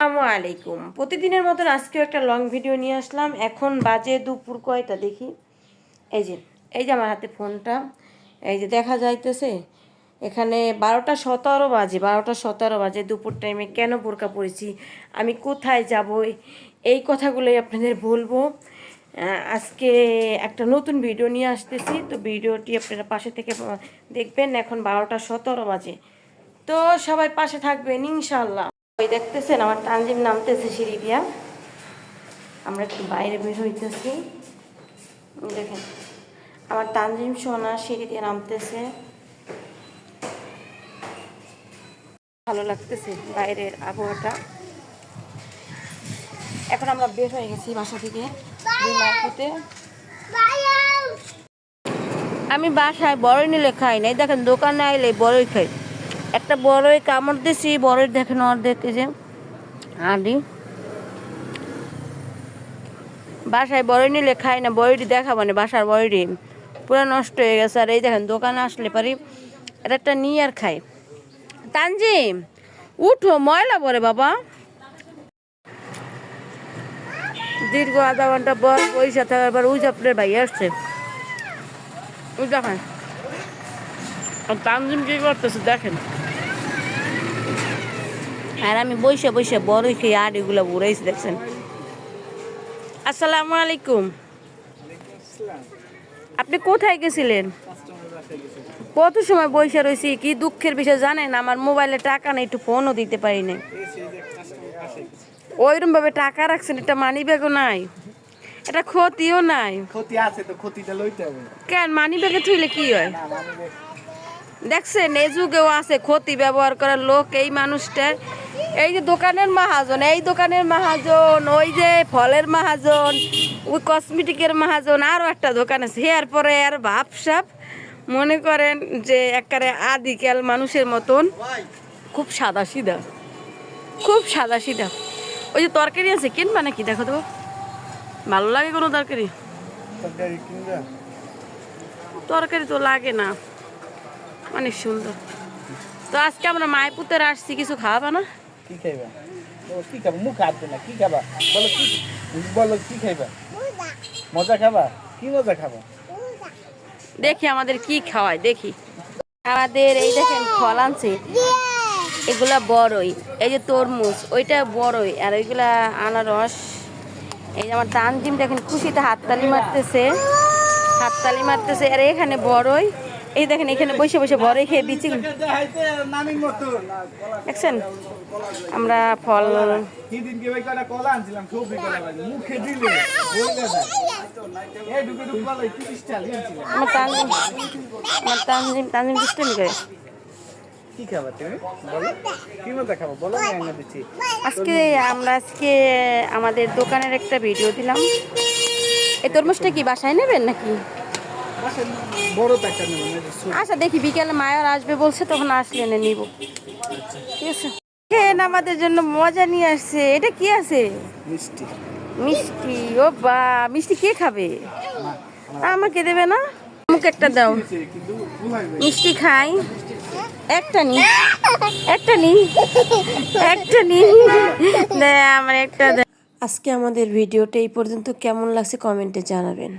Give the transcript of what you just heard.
আসসালামু আলাইকুম। প্রতিদিনের মতন আজকেও একটা লং ভিডিও নিয়ে আসলাম। এখন বাজে দুপুর কয়টা দেখি। এই যে আমার হাতে ফোনটা, এই যে দেখা যাইতেছে এখানে 12টা 17 বাজে। 12টা 17 বাজে দুপুর টাইমে কেন বোরকা পরেছি, আমি কোথায় যাব, এই কথাগুলোই আপনাদের বলবো। আজকে একটা নতুন ভিডিও নিয়ে আসতেছি, তো ভিডিওটি আপনারা পাশে থেকে দেখবেন। এখন 12টা 17 বাজে, তো সবাই পাশে থাকবেন ইনশাল্লাহ। ওই দেখতেছেন আমার তানজিম নামতেছে সিঁড়ি দিয়া। আমরা একটু বাইরে বের হইতেছি, দেখেন আমার তানজিম সোনা সিঁড়ি দিয়ে নামতেছে। ভালো লাগতেছে বাইরের আবহাওয়াটা। এখন আমরা বের হয়ে গেছি বাসা থেকে মার্কেটে। আমি বাসায় বড়ই নিলে খাই নাই, দেখেন দোকানে আইলে বড়ই খাই। একটা বড়ই কামড় দিছি, বড়ই দেখেন অর্ধেক যে আদি। বাসায় বড়ই নিলে খাই না, বড়িটি দেখাবো না, বাসার বড়িটি পুরো নষ্ট হয়ে গেছে। আর এই দেখেন দোকানে আসলে পারি এটা একটা নিয়ে আর খাই। তানজিম উঠো, ময়লা পরে বাবা। দীর্ঘ আধা ঘন্টা পর পয়সা থাকার পর ওই আপনার ভাই আসছে, ওই দেখেন তানজিম কি করতেছে দেখেন। আর আমি বসে বসে বড়ই খেয়ে আর এগুলো উড়াইছি দেখছেন। আসসালামু আলাইকুম। আপনি কোথায় গেছিলেন? কত সময় বসে রয়েছি, কি দুঃখের বিষয় জানেন, আমার মোবাইলে টাকা নেই, একটু ফোনও দিতে পারি না। ওইরকম ভাবে টাকা রাখছেন, এটা মানি ব্যাগও নাই, এটা ক্ষতিও নাই। ক্ষতি আছে তো ক্ষতিটা লইতে হবে। কেন মানি ব্যাগে থইলে কি হয়? দেখছেন এই যুগেও আছে ক্ষতি ব্যবহার করার লোক। এই মানুষটা, এই যে দোকানের মহাজন, এই দোকানের মহাজন, ওই যে ফলের মহাজন, ওই কসমেটিকের মহাজন, আরও একটা দোকান আছে। এর পরে আর ভাবসাব মনে করেন যে একেবারে আদিকাল মানুষের মতন, খুব সাদা সিধা, খুব সাদা সিধা। ওই যে তরকারি আছে কিনবা নাকি দেখো তো, ভালো লাগে কোনো তরকারি? তরকারি তো লাগে না, অনেক সুন্দর। তো আজকে আমরা মায়াপুতের আসছি, কিছু খাওয়াবা না? কি খাইবা? কি খাবা? মুখ হাঁটবে না, কি খাবা বলো? কি বলো, কি খাইবা? মজা খাবা? কি মজা খাবা? দেখি আমাদের কি খাওয়ায় দেখি। আমাদের এই দেখেন ফল আনছে, এগুলা বড়ই, এই যে তরমুজ ওইটা বড়ই, আর ওইগুলা আনারস। এই যে আমার তানজিম দেখেন খুশিতে হাততালি মারতেছে, হাততালি মারতেছে। আর এখানে বড়ই, এই দেখেন এখানে বসে বসে বড়ই খেয়ে বিচি দেখছেন। আমরা ফল তানজিম দুষ্টামি করে। আজকে আমাদের দোকানের একটা ভিডিও দিলাম। এই তরমুজটা কি বাসায় নেবেন নাকি? আচ্ছা দেখি বিকেলে মায়ার আসবে বলছে, তখন আসলে নিব। ঠিক আছে, আমাদের জন্য মজা নিয়ে আসছে। এটা কি আছে? মিষ্টি। মিষ্টি, ও বা মিষ্টি কে খাবে? আমাকে দেবে না? আমাকে একটা দাও, মিষ্টি খাই। একটা নি, একটা নি, একটা নি, আমার একটা। আজকে আমাদের ভিডিওটা এই পর্যন্ত। কেমন লাগছে কমেন্টে জানাবেন।